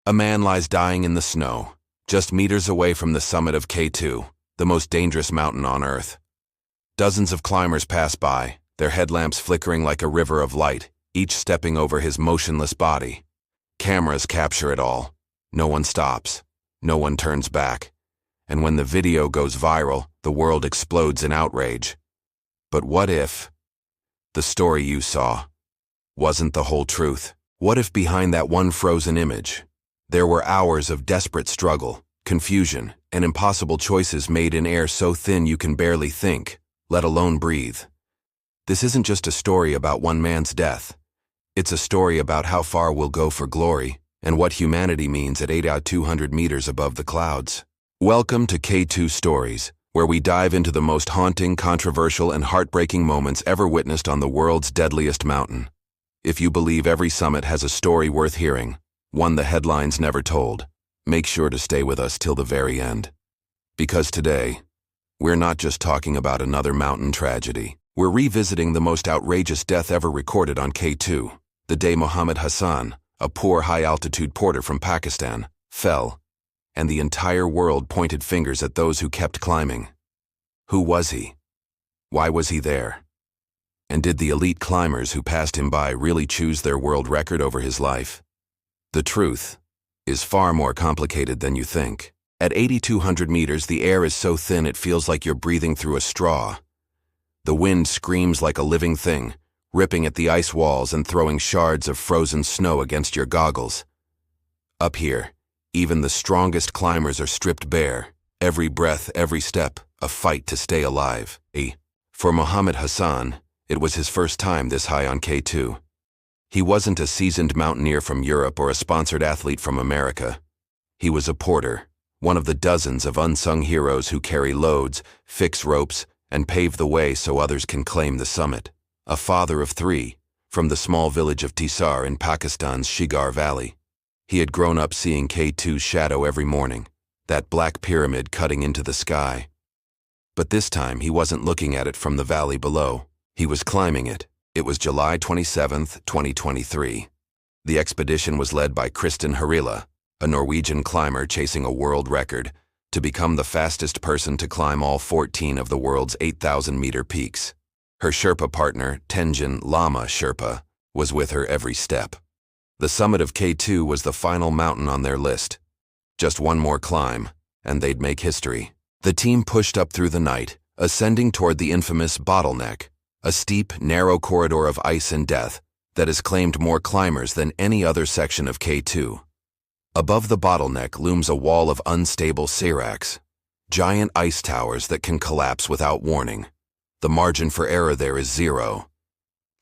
A man lies dying in the snow, just meters away from the summit of K2, the most dangerous mountain on Earth. Dozens of climbers pass by, their headlamps flickering like a river of light, each stepping over his motionless body. Cameras capture it all. No one stops. No one turns back. And when the video goes viral, the world explodes in outrage. But what if the story you saw wasn't the whole truth? What if behind that one frozen image, there were hours of desperate struggle, confusion, and impossible choices made in air so thin you can barely think, let alone breathe? This isn't just a story about one man's death. It's a story about how far we'll go for glory and what humanity means at 8,200 meters above the clouds. Welcome to K2 Stories, where we dive into the most haunting, controversial, and heartbreaking moments ever witnessed on the world's deadliest mountain. If you believe every summit has a story worth hearing, one the headlines never told, make sure to stay with us till the very end. Because today, we're not just talking about another mountain tragedy. We're revisiting the most outrageous death ever recorded on K2, the day Mohammed Hassan, a poor high-altitude porter from Pakistan, fell, and the entire world pointed fingers at those who kept climbing. Who was he? Why was he there? And did the elite climbers who passed him by really choose their world record over his life? The truth is far more complicated than you think. At 8,200 meters, the air is so thin it feels like you're breathing through a straw. The wind screams like a living thing, ripping at the ice walls and throwing shards of frozen snow against your goggles. Up here, even the strongest climbers are stripped bare, every breath, every step, a fight to stay alive. For Mohammed Hassan, it was his first time this high on K2. He wasn't a seasoned mountaineer from Europe or a sponsored athlete from America. He was a porter, one of the dozens of unsung heroes who carry loads, fix ropes, and pave the way so others can claim the summit. A father of three, from the small village of Tisar in Pakistan's Shigar Valley. He had grown up seeing K2's shadow every morning, that black pyramid cutting into the sky. But this time he wasn't looking at it from the valley below. He was climbing it. It was July 27, 2023. The expedition was led by Kristin Harila, a Norwegian climber chasing a world record, to become the fastest person to climb all 14 of the world's 8,000-meter peaks. Her Sherpa partner, Tenjin Lama Sherpa, was with her every step. The summit of K2 was the final mountain on their list. Just one more climb, and they'd make history. The team pushed up through the night, ascending toward the infamous bottleneck, a steep, narrow corridor of ice and death that has claimed more climbers than any other section of K2. Above the bottleneck looms a wall of unstable seracs, giant ice towers that can collapse without warning. The margin for error there is zero.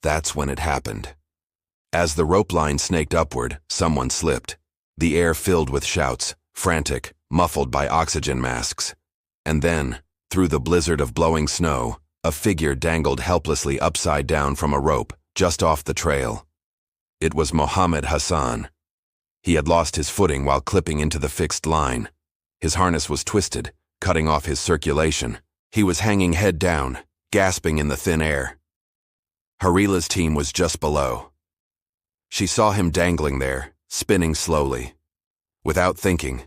That's when it happened. As the rope line snaked upward, someone slipped. The air filled with shouts, frantic, muffled by oxygen masks. And then, through the blizzard of blowing snow, a figure dangled helplessly upside down from a rope, just off the trail. It was Mohammed Hassan. He had lost his footing while clipping into the fixed line. His harness was twisted, cutting off his circulation. He was hanging head down, gasping in the thin air. Harila's team was just below. She saw him dangling there, spinning slowly. Without thinking,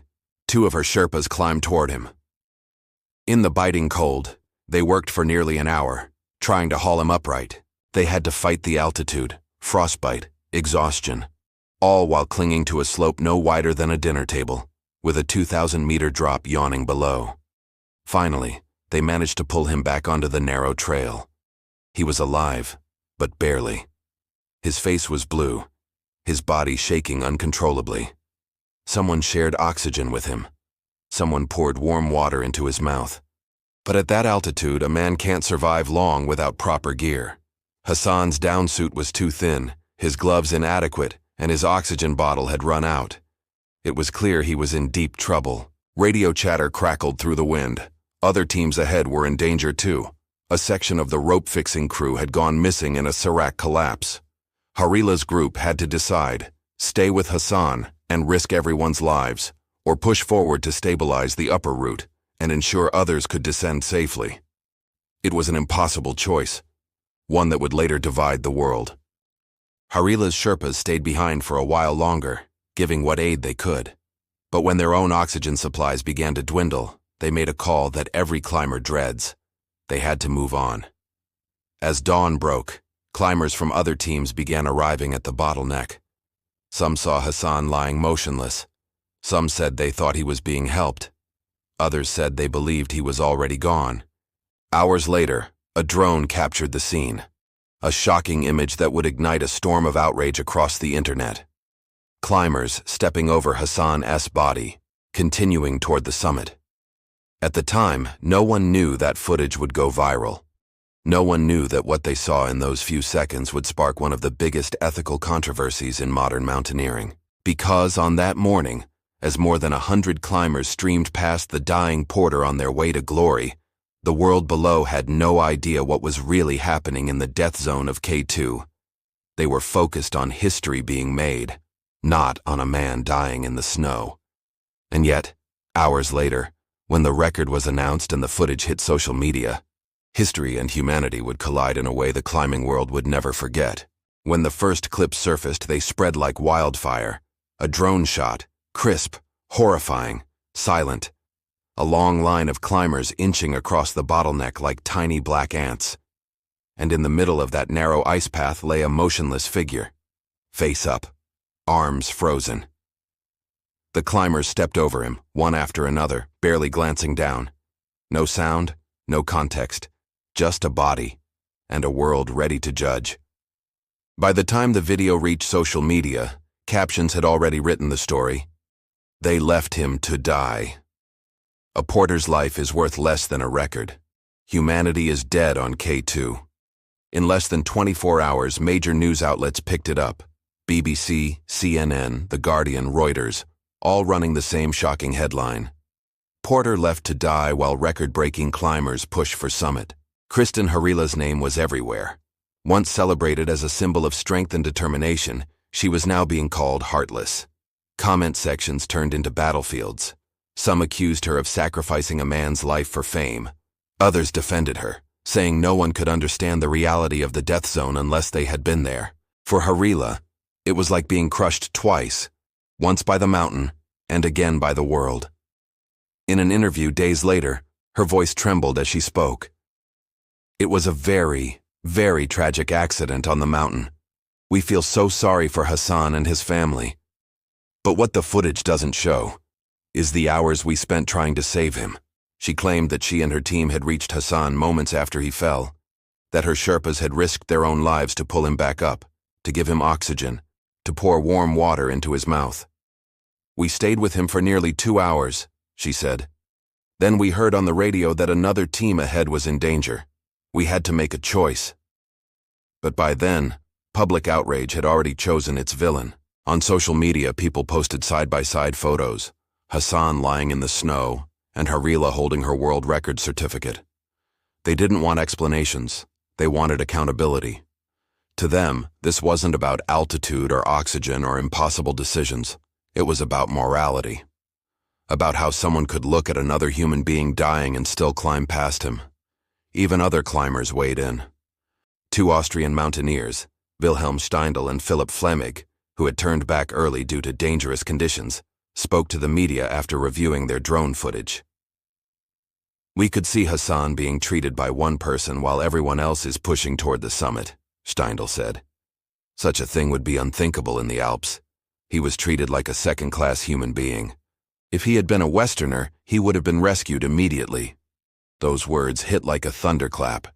two of her Sherpas climbed toward him. In the biting cold, they worked for nearly an hour, trying to haul him upright. They had to fight the altitude, frostbite, exhaustion, all while clinging to a slope no wider than a dinner table, with a 2,000-meter drop yawning below. Finally, they managed to pull him back onto the narrow trail. He was alive, but barely. His face was blue, his body shaking uncontrollably. Someone shared oxygen with him. Someone poured warm water into his mouth. But at that altitude, a man can't survive long without proper gear. Hassan's downsuit was too thin, his gloves inadequate, and his oxygen bottle had run out. It was clear he was in deep trouble. Radio chatter crackled through the wind. Other teams ahead were in danger too. A section of the rope-fixing crew had gone missing in a serac collapse. Harila's group had to decide, stay with Hassan and risk everyone's lives, or push forward to stabilize the upper route and ensure others could descend safely. It was an impossible choice, one that would later divide the world. Harila's Sherpas stayed behind for a while longer, giving what aid they could. But when their own oxygen supplies began to dwindle, they made a call that every climber dreads. They had to move on. As dawn broke, climbers from other teams began arriving at the bottleneck. Some saw Hassan lying motionless. Some said they thought he was being helped. Others said they believed he was already gone. Hours later, a drone captured the scene. A shocking image that would ignite a storm of outrage across the internet. Climbers stepping over Hassan's body, continuing toward the summit. At the time, no one knew that footage would go viral. No one knew that what they saw in those few seconds would spark one of the biggest ethical controversies in modern mountaineering. Because on that morning, as more than 100 climbers streamed past the dying porter on their way to glory, the world below had no idea what was really happening in the death zone of K2. They were focused on history being made, not on a man dying in the snow. And yet, hours later, when the record was announced and the footage hit social media, history and humanity would collide in a way the climbing world would never forget. When the first clips surfaced, they spread like wildfire. A drone shot, crisp, horrifying, silent. A long line of climbers inching across the bottleneck like tiny black ants. And in the middle of that narrow ice path lay a motionless figure, face up, arms frozen. The climbers stepped over him, one after another, barely glancing down. No sound, no context, just a body, and a world ready to judge. By the time the video reached social media, captions had already written the story. They left him to die. A porter's life is worth less than a record. Humanity is dead on K2. In less than 24 hours, major news outlets picked it up. BBC, CNN, The Guardian, Reuters, all running the same shocking headline. Porter left to die while record-breaking climbers push for summit. Kristen Harila's name was everywhere. Once celebrated as a symbol of strength and determination, she was now being called heartless. Comment sections turned into battlefields. Some accused her of sacrificing a man's life for fame. Others defended her, saying no one could understand the reality of the death zone unless they had been there. For Harila, it was like being crushed twice, once by the mountain and again by the world. In an interview days later, her voice trembled as she spoke. It was a very, very tragic accident on the mountain. We feel so sorry for Hassan and his family. But what the footage doesn't show is the hours we spent trying to save him. She claimed that she and her team had reached Hassan moments after he fell, that her Sherpas had risked their own lives to pull him back up, to give him oxygen, to pour warm water into his mouth. We stayed with him for nearly 2 hours, she said. Then we heard on the radio that another team ahead was in danger. We had to make a choice. But by then, public outrage had already chosen its villain. On social media, people posted side-by-side photos, Hassan lying in the snow and Harila holding her world record certificate. They didn't want explanations. They wanted accountability. To them, this wasn't about altitude or oxygen or impossible decisions. It was about morality. About how someone could look at another human being dying and still climb past him. Even other climbers weighed in. 2 Austrian mountaineers, Wilhelm Steindl and Philipp Flemmig, who had turned back early due to dangerous conditions, spoke to the media after reviewing their drone footage. We could see Hassan being treated by one person while everyone else is pushing toward the summit, Steindl said. Such a thing would be unthinkable in the Alps. He was treated like a second-class human being. If he had been a Westerner, he would have been rescued immediately. Those words hit like a thunderclap.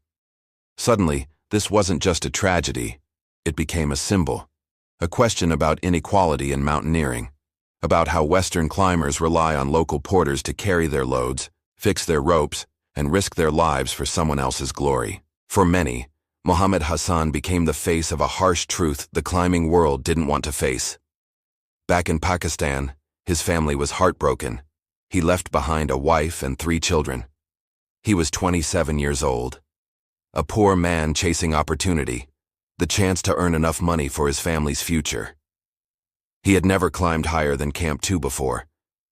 Suddenly, this wasn't just a tragedy. It became a symbol. A question about inequality in mountaineering. About how Western climbers rely on local porters to carry their loads, fix their ropes, and risk their lives for someone else's glory. For many, Mohammed Hassan became the face of a harsh truth the climbing world didn't want to face. Back in Pakistan, his family was heartbroken. He left behind a wife and 3 children. He was 27 years old. A poor man chasing opportunity, the chance to earn enough money for his family's future. He had never climbed higher than Camp 2 before,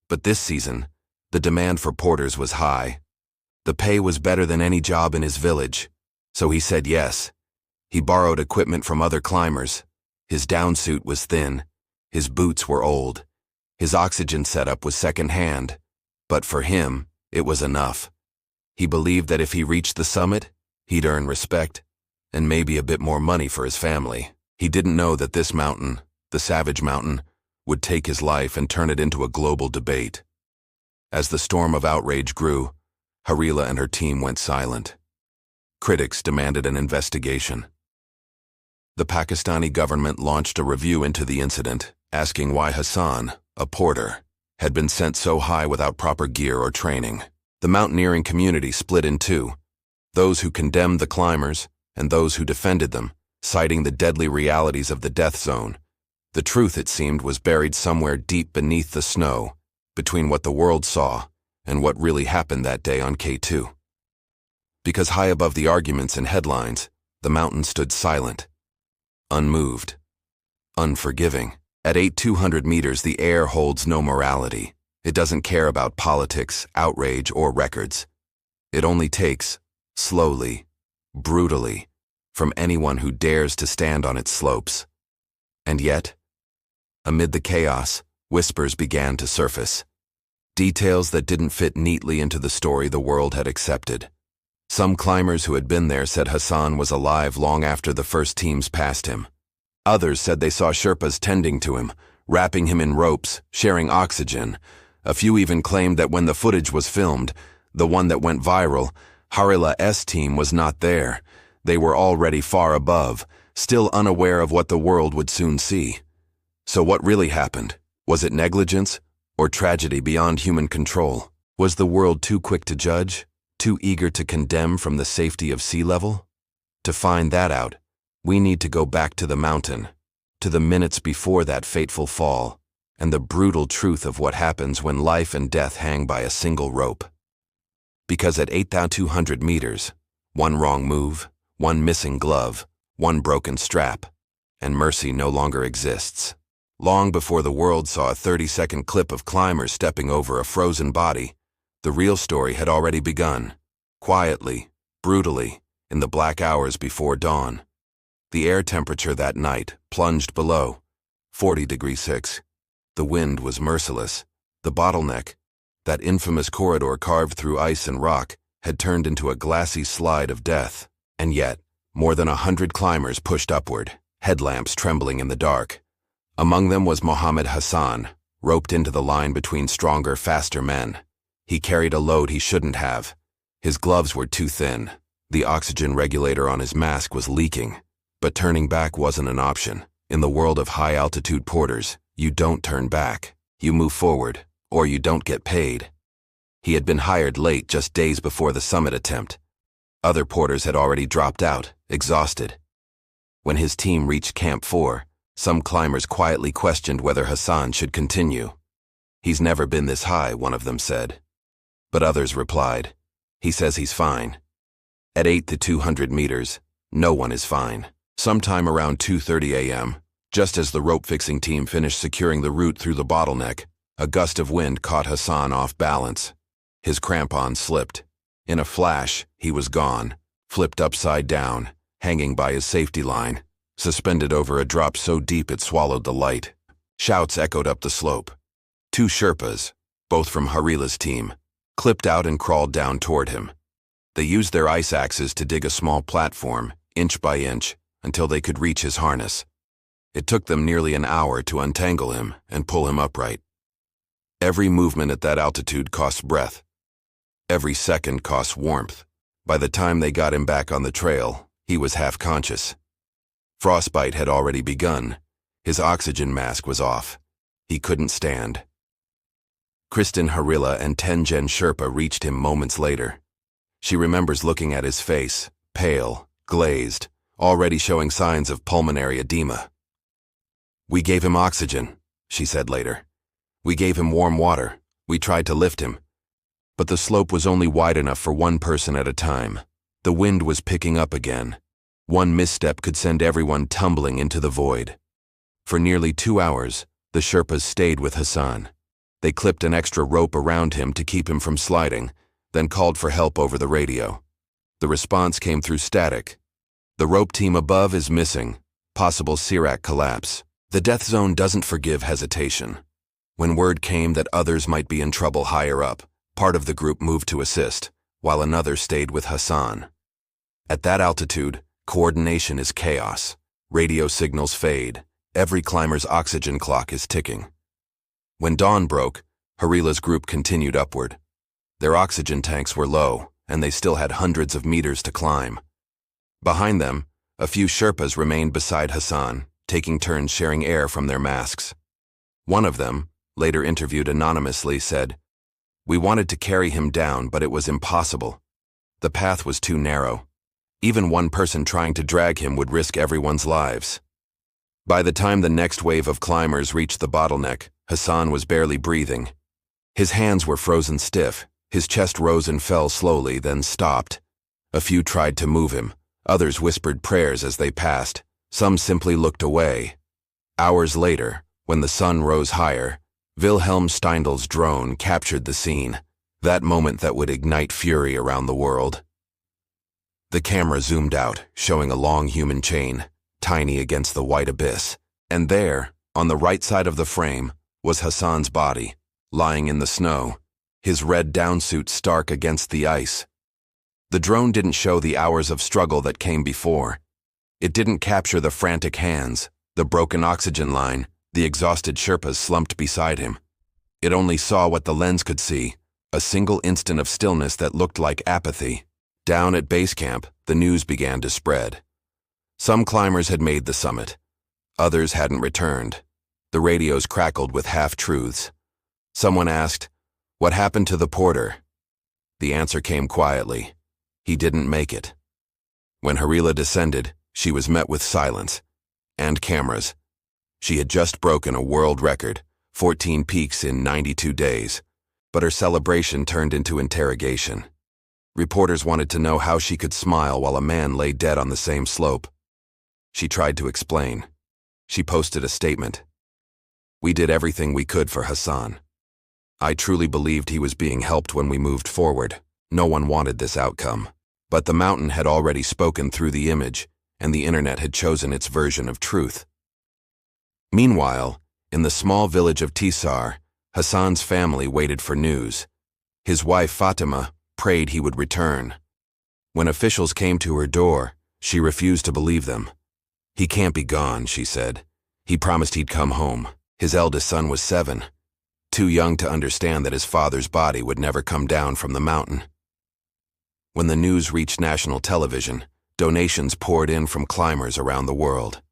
but this season, the demand for porters was high. The pay was better than any job in his village, so he said yes. He borrowed equipment from other climbers. His downsuit was thin. His boots were old. His oxygen setup was second-hand. But for him, it was enough. He believed that if he reached the summit, he'd earn respect, and maybe a bit more money for his family. He didn't know that this mountain, the Savage Mountain, would take his life and turn it into a global debate. As the storm of outrage grew, Harila and her team went silent. Critics demanded an investigation. The Pakistani government launched a review into the incident, asking why Hassan, a porter, had been sent so high without proper gear or training. The mountaineering community split in two, those who condemned the climbers and those who defended them, citing the deadly realities of the death zone. The truth, it seemed, was buried somewhere deep beneath the snow, between what the world saw and what really happened that day on K2. Because high above the arguments and headlines, the mountain stood silent, unmoved, unforgiving. At 8,200 meters, the air holds no morality. It doesn't care about politics, outrage, or records. It only takes, slowly, brutally, from anyone who dares to stand on its slopes. And yet, amid the chaos, whispers began to surface. Details that didn't fit neatly into the story the world had accepted. Some climbers who had been there said Hassan was alive long after the first teams passed him. Others said they saw Sherpas tending to him, wrapping him in ropes, sharing oxygen. A few even claimed that when the footage was filmed, the one that went viral, Harila's team was not there. They were already far above, still unaware of what the world would soon see. So what really happened? Was it negligence or tragedy beyond human control? Was the world too quick to judge, too eager to condemn from the safety of sea level? To find that out, we need to go back to the mountain, to the minutes before that fateful fall, and the brutal truth of what happens when life and death hang by a single rope. Because at 8,200 meters, one wrong move, one missing glove, one broken strap, and mercy no longer exists. Long before the world saw a 30-second clip of climbers stepping over a frozen body, the real story had already begun, quietly, brutally, in the black hours before dawn. The air temperature that night plunged below 40°C. The wind was merciless. The bottleneck, that infamous corridor carved through ice and rock, had turned into a glassy slide of death. And yet, more than 100 climbers pushed upward, headlamps trembling in the dark. Among them was Mohammed Hassan, roped into the line between stronger, faster men. He carried a load he shouldn't have. His gloves were too thin. The oxygen regulator on his mask was leaking. But turning back wasn't an option. In the world of high-altitude porters, you don't turn back. You move forward, or you don't get paid. He had been hired late, just days before the summit attempt. Other porters had already dropped out, exhausted. When his team reached Camp 4, some climbers quietly questioned whether Hassan should continue. "He's never been this high," one of them said. But others replied, "He says he's fine." At 8,200 meters, no one is fine. Sometime around 2:30 a.m., just as the rope-fixing team finished securing the route through the bottleneck, a gust of wind caught Hassan off balance. His crampons slipped. In a flash, he was gone, flipped upside down, hanging by his safety line, suspended over a drop so deep it swallowed the light. Shouts echoed up the slope. Two Sherpas, both from Harila's team, clipped out and crawled down toward him. They used their ice axes to dig a small platform, inch by inch, until they could reach his harness. It took them nearly an hour to untangle him and pull him upright. Every movement at that altitude costs breath. Every second costs warmth. By the time they got him back on the trail, he was half-conscious. Frostbite had already begun. His oxygen mask was off. He couldn't stand. Kristen Harila and Tenjen Sherpa reached him moments later. She remembers looking at his face, pale, glazed, already showing signs of pulmonary edema. "We gave him oxygen," she said later. "We gave him warm water. We tried to lift him. But the slope was only wide enough for one person at a time. The wind was picking up again. One misstep could send everyone tumbling into the void." For nearly 2 hours, the Sherpas stayed with Hassan. They clipped an extra rope around him to keep him from sliding, then called for help over the radio. The response came through static. "The rope team above is missing. Possible Sirac collapse. The death zone doesn't forgive hesitation. When word came that others might be in trouble higher up, part of the group moved to assist, while another stayed with Hassan. At that altitude, coordination is chaos. Radio signals fade. Every climber's oxygen clock is ticking. When dawn broke, Harila's group continued upward. Their oxygen tanks were low, and they still had hundreds of meters to climb. Behind them, a few Sherpas remained beside Hassan, taking turns sharing air from their masks. One of them, later interviewed anonymously, said, "We wanted to carry him down, but it was impossible. The path was too narrow. Even one person trying to drag him would risk everyone's lives." By the time the next wave of climbers reached the bottleneck, Hassan was barely breathing. His hands were frozen stiff, his chest rose and fell slowly, then stopped. A few tried to move him, others whispered prayers as they passed, some simply looked away. Hours later, when the sun rose higher, Wilhelm Steindel's drone captured the scene, that moment that would ignite fury around the world. The camera zoomed out, showing a long human chain, tiny against the white abyss, and there, on the right side of the frame, was Hassan's body, lying in the snow, his red downsuit stark against the ice. The drone didn't show the hours of struggle that came before. It didn't capture the frantic hands, the broken oxygen line, the exhausted Sherpas slumped beside him. It only saw what the lens could see, a single instant of stillness that looked like apathy. Down at base camp, the news began to spread. Some climbers had made the summit. Others hadn't returned. The radios crackled with half-truths. Someone asked, "What happened to the porter?" The answer came quietly. He didn't make it. When Harila descended, she was met with silence and cameras. She had just broken a world record, 14 peaks in 92 days, but her celebration turned into interrogation. Reporters wanted to know how she could smile while a man lay dead on the same slope. She tried to explain. She posted a statement. "We did everything we could for Hassan. I truly believed he was being helped when we moved forward. No one wanted this outcome. But the mountain had already spoken through the image, and the internet had chosen its version of truth." Meanwhile, in the small village of Tisar, Hassan's family waited for news. His wife Fatima prayed he would return. When officials came to her door, she refused to believe them. "He can't be gone," she said. "He promised he'd come home." His eldest son was 7, too young to understand that his father's body would never come down from the mountain. When the news reached national television, donations poured in from climbers around the world.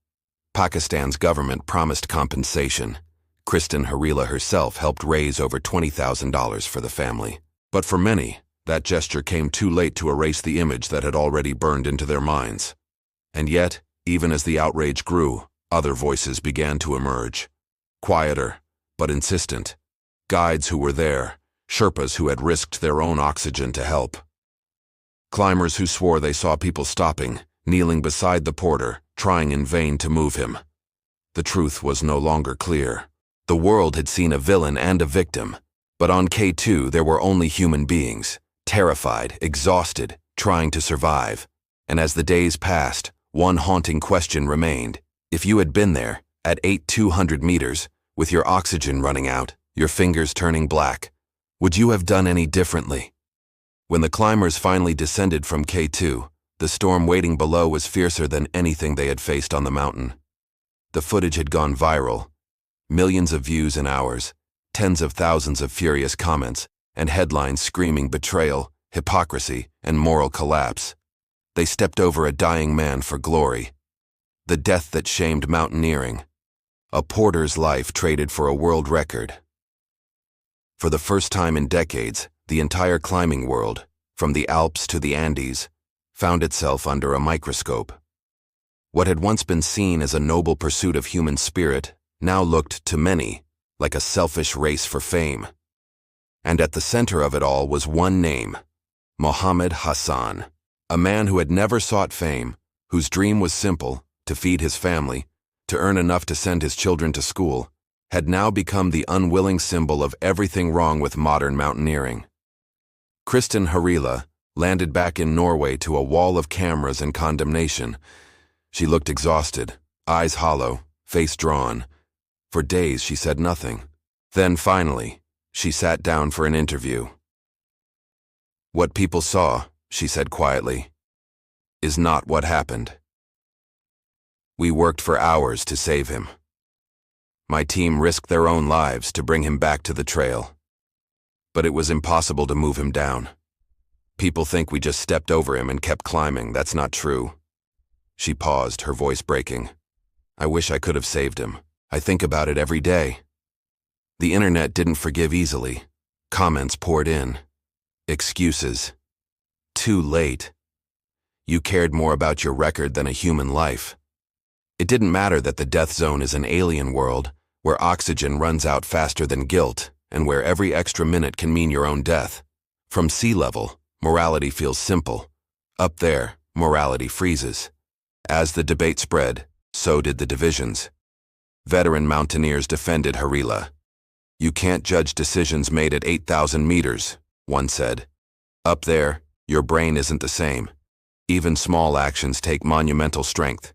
Pakistan's government promised compensation. Kristen Harila herself helped raise over $20,000 for the family. But for many, that gesture came too late to erase the image that had already burned into their minds. And yet, even as the outrage grew, other voices began to emerge. Quieter, but insistent. Guides who were there, Sherpas who had risked their own oxygen to help. Climbers who swore they saw people stopping, kneeling beside the porter, trying in vain to move him. The truth was no longer clear. The world had seen a villain and a victim, but on K2 there were only human beings, terrified, exhausted, trying to survive. And as the days passed, one haunting question remained. If you had been there, at 8,200 meters, with your oxygen running out, your fingers turning black, would you have done any differently? When the climbers finally descended from K2, the storm waiting below was fiercer than anything they had faced on the mountain. The footage had gone viral. Millions of views in hours, tens of thousands of furious comments, and headlines screaming betrayal, hypocrisy, and moral collapse. They stepped over a dying man for glory. The death that shamed mountaineering. A porter's life traded for a world record. For the first time in decades, the entire climbing world, from the Alps to the Andes, found itself under a microscope. What had once been seen as a noble pursuit of human spirit now looked, to many, like a selfish race for fame. And at the center of it all was one name, Mohammed Hassan, a man who had never sought fame, whose dream was simple, to feed his family, to earn enough to send his children to school, had now become the unwilling symbol of everything wrong with modern mountaineering. Kristen Harila landed back in Norway to a wall of cameras and condemnation. She looked exhausted, eyes hollow, face drawn. For days she said nothing. Then finally, she sat down for an interview. "What people saw," she said quietly, "is not what happened. We worked for hours to save him. My team risked their own lives to bring him back to the trail. But it was impossible to move him down. People think we just stepped over him and kept climbing. That's not true." She paused, her voice breaking. "I wish I could have saved him. I think about it every day." The internet didn't forgive easily. Comments poured in. Excuses. Too late. You cared more about your record than a human life. It didn't matter that the death zone is an alien world, where oxygen runs out faster than guilt, and where every extra minute can mean your own death. From sea level, morality feels simple. Up there, morality freezes. As the debate spread, so did the divisions. Veteran mountaineers defended Harila. "You can't judge decisions made at 8,000 meters, one said. "Up there, your brain isn't the same. Even small actions take monumental strength.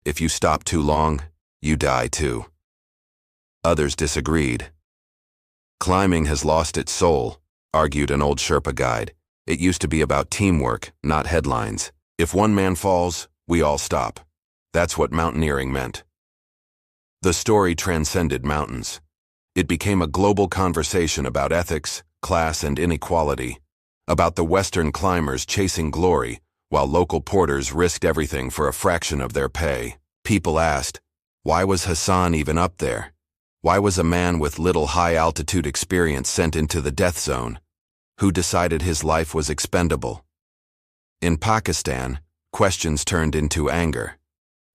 If you stop too long, you die too." Others disagreed. "Climbing has lost its soul," argued an old Sherpa guide. "It used to be about teamwork, not headlines. If one man falls, we all stop. That's what mountaineering meant." The story transcended mountains. It became a global conversation about ethics, class, and inequality, about the Western climbers chasing glory, while local porters risked everything for a fraction of their pay. People asked, why was Hassan even up there? Why was a man with little high-altitude experience sent into the death zone? Who decided his life was expendable? In Pakistan, questions turned into anger.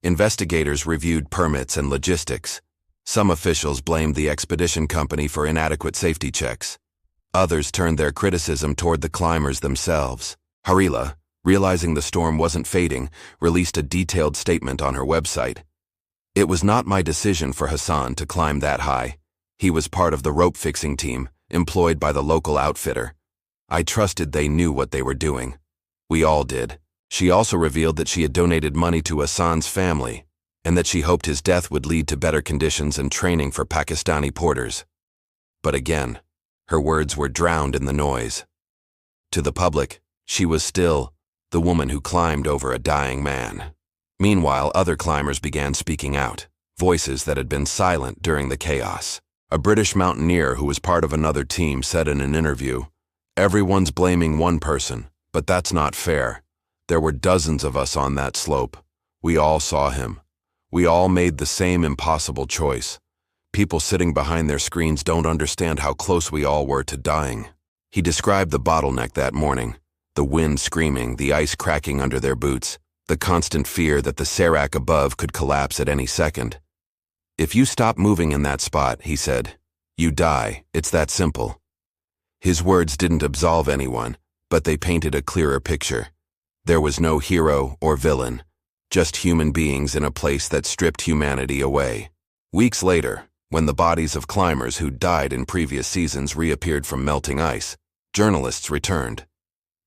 Investigators reviewed permits and logistics. Some officials blamed the expedition company for inadequate safety checks. Others turned their criticism toward the climbers themselves. Harila, realizing the storm wasn't fading, released a detailed statement on her website. "It was not my decision for Hassan to climb that high. He was part of the rope-fixing team, employed by the local outfitter. I trusted they knew what they were doing. We all did." She also revealed that she had donated money to Hassan's family, and that she hoped his death would lead to better conditions and training for Pakistani porters. But again, her words were drowned in the noise. To the public, she was still the woman who climbed over a dying man. Meanwhile, other climbers began speaking out, voices that had been silent during the chaos. A British mountaineer who was part of another team said in an interview, "Everyone's blaming one person, but that's not fair. There were dozens of us on that slope. We all saw him. We all made the same impossible choice. People sitting behind their screens don't understand how close we all were to dying." He described the bottleneck that morning, the wind screaming, the ice cracking under their boots, the constant fear that the serac above could collapse at any second. "If you stop moving in that spot," he said, "you die. It's that simple." His words didn't absolve anyone, but they painted a clearer picture. There was no hero or villain, just human beings in a place that stripped humanity away. Weeks later, when the bodies of climbers who died in previous seasons reappeared from melting ice, journalists returned.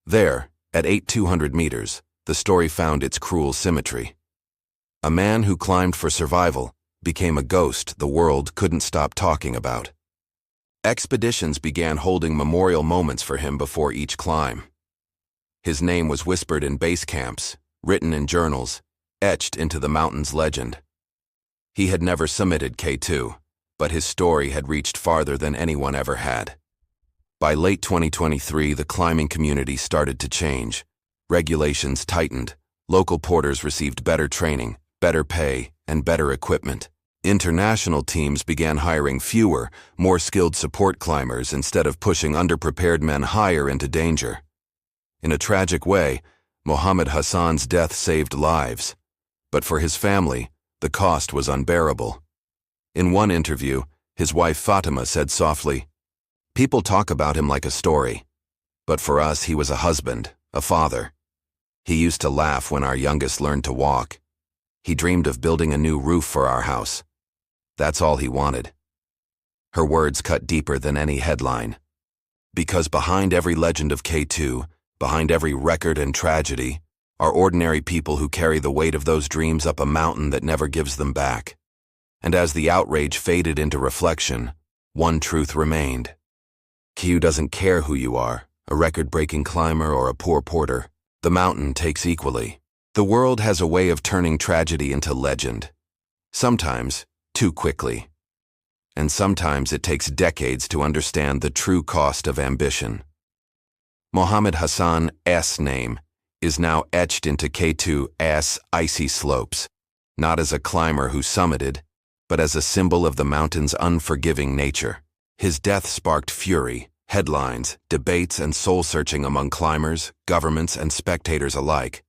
There, at 8,200 meters, the story found its cruel symmetry. A man who climbed for survival became a ghost the world couldn't stop talking about. Expeditions began holding memorial moments for him before each climb. His name was whispered in base camps, written in journals, etched into the mountain's legend. He had never summited K2, but his story had reached farther than anyone ever had. By late 2023, the climbing community started to change. Regulations tightened, local porters received better training, better pay, and better equipment. International teams began hiring fewer, more skilled support climbers instead of pushing underprepared men higher into danger. In a tragic way, Mohammed Hassan's death saved lives, but for his family, the cost was unbearable. In one interview, his wife Fatima said softly, "People talk about him like a story, but for us he was a husband, a father. He used to laugh when our youngest learned to walk. He dreamed of building a new roof for our house. That's all he wanted." Her words cut deeper than any headline. Because behind every legend of K2, behind every record and tragedy, are ordinary people who carry the weight of those dreams up a mountain that never gives them back. And as the outrage faded into reflection, one truth remained. Q doesn't care who you are, a record-breaking climber or a poor porter. The mountain takes equally. The world has a way of turning tragedy into legend. Sometimes, too quickly. And sometimes it takes decades to understand the true cost of ambition. Mohammed Hassan's name is now etched into K2's icy slopes, not as a climber who summited, but as a symbol of the mountain's unforgiving nature. His death sparked fury, headlines, debates, and soul-searching among climbers, governments, and spectators alike.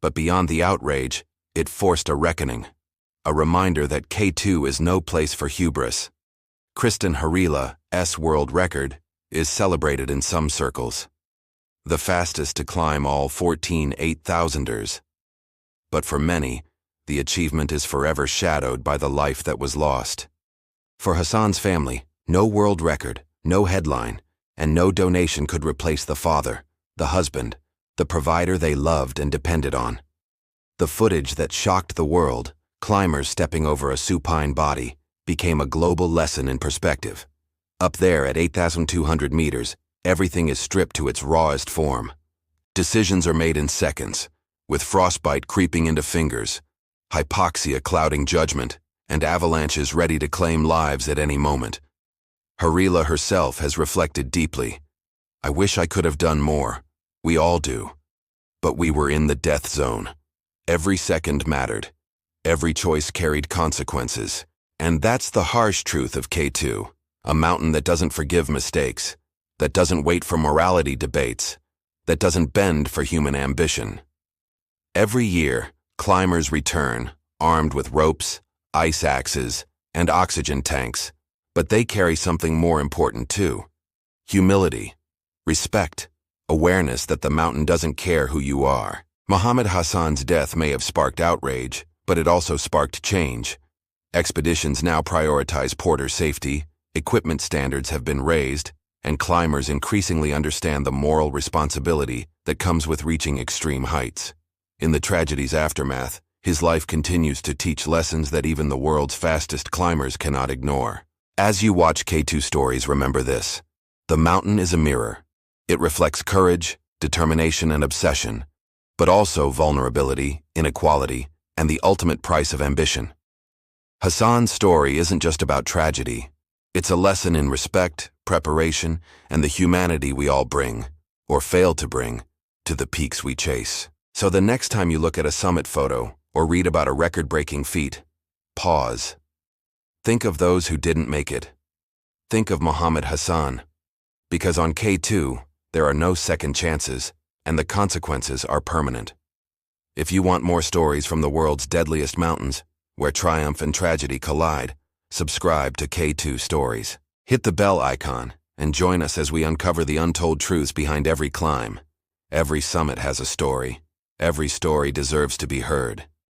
But beyond the outrage, it forced a reckoning, a reminder that K2 is no place for hubris. Kristen Harila's world record is celebrated in some circles, the fastest to climb all 14 8,000ers. But for many, the achievement is forever shadowed by the life that was lost. For Hassan's family, no world record, no headline, and no donation could replace the father, the husband, the provider they loved and depended on. The footage that shocked the world, climbers stepping over a supine body, became a global lesson in perspective. Up there at 8,200 meters, everything is stripped to its rawest form. Decisions are made in seconds, with frostbite creeping into fingers, hypoxia clouding judgment, and avalanches ready to claim lives at any moment. Harila herself has reflected deeply. I wish I could have done more. We all do. But we were in the death zone. Every second mattered. Every choice carried consequences. And that's the harsh truth of K2, a mountain that doesn't forgive mistakes, that doesn't wait for morality debates, that doesn't bend for human ambition. Every year, climbers return, armed with ropes, ice axes, and oxygen tanks, but they carry something more important too: humility, respect, awareness that the mountain doesn't care who you are. Mohammed Hassan's death may have sparked outrage, but it also sparked change. Expeditions now prioritize porter safety, equipment standards have been raised, and climbers increasingly understand the moral responsibility that comes with reaching extreme heights. In the tragedy's aftermath, his life continues to teach lessons that even the world's fastest climbers cannot ignore. As you watch K2 Stories, remember this: the mountain is a mirror. It reflects courage, determination, and obsession, but also vulnerability, inequality, and the ultimate price of ambition. Hassan's story isn't just about tragedy. It's a lesson in respect, preparation, and the humanity we all bring, or fail to bring, to the peaks we chase. So the next time you look at a summit photo or read about a record-breaking feat, pause. Think of those who didn't make it. Think of Mohammed Hassan. Because on K2, there are no second chances, and the consequences are permanent. If you want more stories from the world's deadliest mountains, where triumph and tragedy collide, subscribe to K2 Stories. Hit the bell icon and join us as we uncover the untold truths behind every climb. Every summit has a story. Every story deserves to be heard.